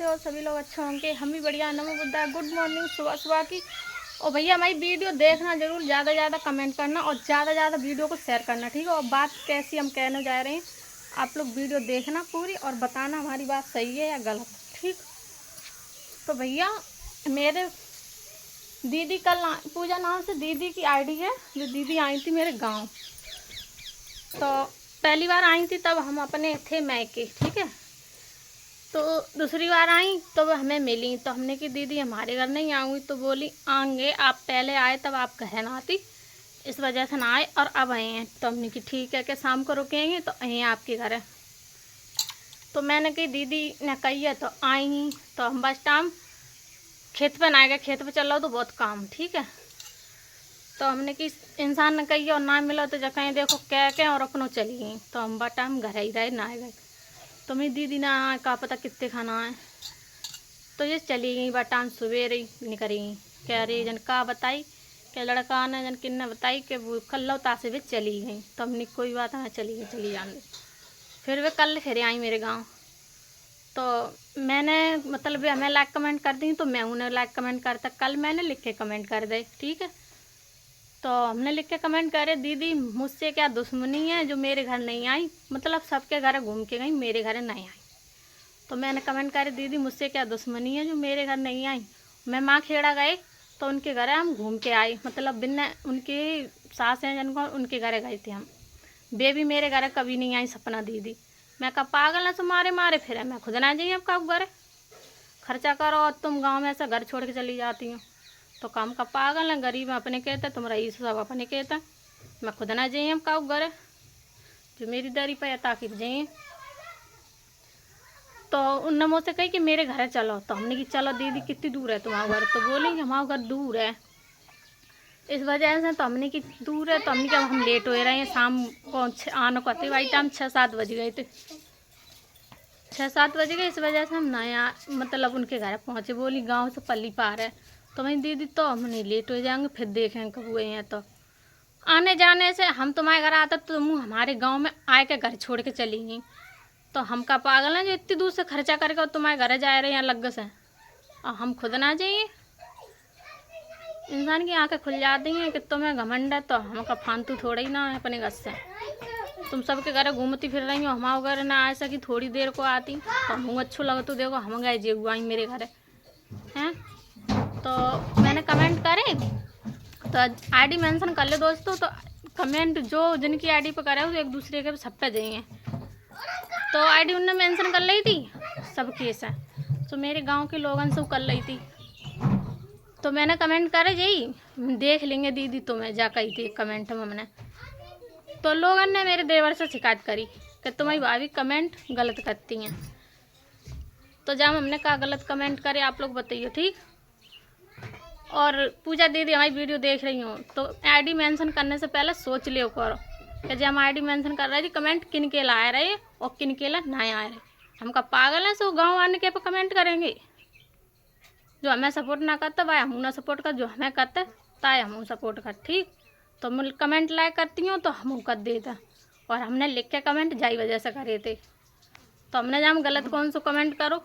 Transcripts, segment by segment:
कैसे हो सभी लोग? अच्छे होंगे, हम भी बढ़िया। नमो बुद्धा, गुड मॉर्निंग सुबह सुबह की। और भैया हमारी वीडियो देखना जरूर, ज़्यादा ज़्यादा कमेंट करना और ज़्यादा ज़्यादा वीडियो को शेयर करना, ठीक है। और बात कैसी हम कहने जा रहे हैं, आप लोग वीडियो देखना पूरी और बताना हमारी बात सही है या गलत, ठीक। तो भैया मेरे दीदी कल पूजा नाम से दीदी की आईडी है, जो दीदी आई थी मेरे गाँव। तो पहली बार आई थी तब हम अपने थे मैके, ठीक है। तो दूसरी बार आई तो वो हमें मिली, तो हमने कि दीदी हमारे घर नहीं आऊँगी, तो बोली आएंगे, आप पहले आए तब आप कहे ना आती, इस वजह से ना आए और अब आए हैं। तो हमने कि ठीक है कि शाम को रुकेंगे तो यहीं आपके घर है। तो मैंने कही दीदी ने कही है तो आई ही, तो हम बस टाइम खेत पर ना गए, खेत पर चलो तो बहुत काम, ठीक है। तो हमने कि इंसान ने कही और ना मिला तो जगह देखो कह और अपनों चली गई। तो हम बस टाइम घर ही रहे, ना गए। तो मेरी दीदी ना का पता कितने खाना है, तो ये चली गई बटान सवेरे ही निकली गई। कह रही जन का बताई क्या लड़का ने जन किन्ने बताई कि वो कल लौता से भी चली गई। तो हमने कोई बात ना, चली गई चली जान दे। फिर वे कल फिर आई मेरे गांव। तो मैंने मतलब हमें लाइक कमेंट कर दी, तो मैं उन्हें लाइक कमेंट करता, कल मैंने लिख के कमेंट कर दे, ठीक है। तो हमने लिख के कमेंट करे दीदी मुझसे क्या दुश्मनी है जो मेरे घर नहीं आई, मतलब सबके घर घूम के गई, मेरे घर नहीं आई। तो मैंने कमेंट करे दीदी मुझसे क्या दुश्मनी है जो मेरे घर नहीं आई। मैं माँ खेड़ा गए तो उनके घर हम घूम के आए, मतलब बिना उनकी सास हैं जिनको उनके घर गए थे हम। बेबी मेरे घर कभी नहीं आई सपना दीदी। मैं कब पागल है तुम्हारे मारे फिर मैं खुद ना जाइए अब कब घर खर्चा करो और तुम गाँव में ऐसा घर छोड़ के चली जाती हो। तो काम का पागल है, गरीब अपने कहते तुम रईस सब अपने कहते, मैं खुद ना जाइए अब कब घर जो मेरी दरी पे ताकि जाइए। तो उनने मुझसे कही कि मेरे घर चलो। तो हमने कि चलो दीदी कितनी दूर है तुम्हारा घर, तो बोलेंगे हमारा घर दूर है, इस वजह से। तो हमने कि दूर है, तो हमने क्या हम लेट हो रहे हैं, शाम को आने को आते भाई टाइम 6-7 बज गए थे, 6-7 बज गए, इस वजह से हम नया मतलब उनके घर पहुँचे। बोली गांव से पल्ली पार है। तो वही दीदी तो हम नहीं लेट हो जाएंगे, फिर देखेंगे कब हुए हैं। तो आने जाने से हम तुम्हारे घर आते तो तुम हमारे गाँव में आए के घर छोड़ के चली गई। तो हम का पागल हैं जो इतनी दूर से खर्चा करके और तुम्हारे घर जा रहे हैं अलग से, और हम खुद ना जाइए। इंसान की आंखें खुल जाती हैं कि तुम्हें घमंड है, तो हम का फालतू थोड़ा ही ना है अपने घर से। तुम सबके घर घूमती फिर रही हो, हमारे घर ना आ सकी, थोड़ी देर को आती तो हम अच्छो लगा तो देखो हम गए जे हुआ मेरे घर हैं। तो मैंने कमेंट करे तो आईडी मेंशन कर ले दोस्तों। तो कमेंट जो जिनकी आईडी पे करे वो एक दूसरे के सब पे जाइए। तो आईडी उनने मेंशन कर ली थी सब केस है, तो मेरे गांव के लोगन से कर ली थी। तो मैंने कमेंट करे जी देख लेंगे दीदी, तो मैं जा कही थी कमेंट में हमने। तो लोगों ने मेरे देवर से शिकायत करी कि तुम्हारी भाभी कमेंट गलत करती हैं। तो जब हमने कहा गलत कमेंट करे आप लोग बताइए, ठीक। और पूजा दीदी हमारी वीडियो देख रही हो तो आईडी मेंशन करने से पहले सोच लियो करो कि जब हम आईडी मेंशन कर रहे थे कमेंट किन के ला रहे और किन के ला नहीं आ रहे। हम का पागल है सो गाँव आने के पे कमेंट करेंगे, जो हमें सपोर्ट ना करता भाई हम ना सपोर्ट कर, जो हमें करते ताए हम सपोर्ट कर, ठीक। तो मैं कमेंट लाइक करती हूँ तो हम कर देता, और हमने लिख के कमेंट जाई वजह से करे थे। तो हमने जब गलत कौन सा कमेंट करो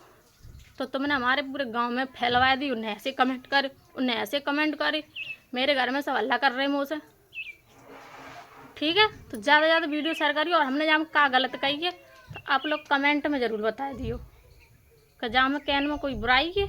तो तुमने हमारे पूरे गांव में फैलवा दी, उन्हें ऐसे कमेंट करे उन्हें ऐसे कमेंट करे, मेरे घर में सब हल्ला कर रहे मुँह से, ठीक है। तो ज़्यादा से ज़्यादा वीडियो शेयर करिए, और हमने जहाँ का गलत कही है तो आप लोग कमेंट में ज़रूर बता दियो कि जहाँ में कहने में कोई बुराई है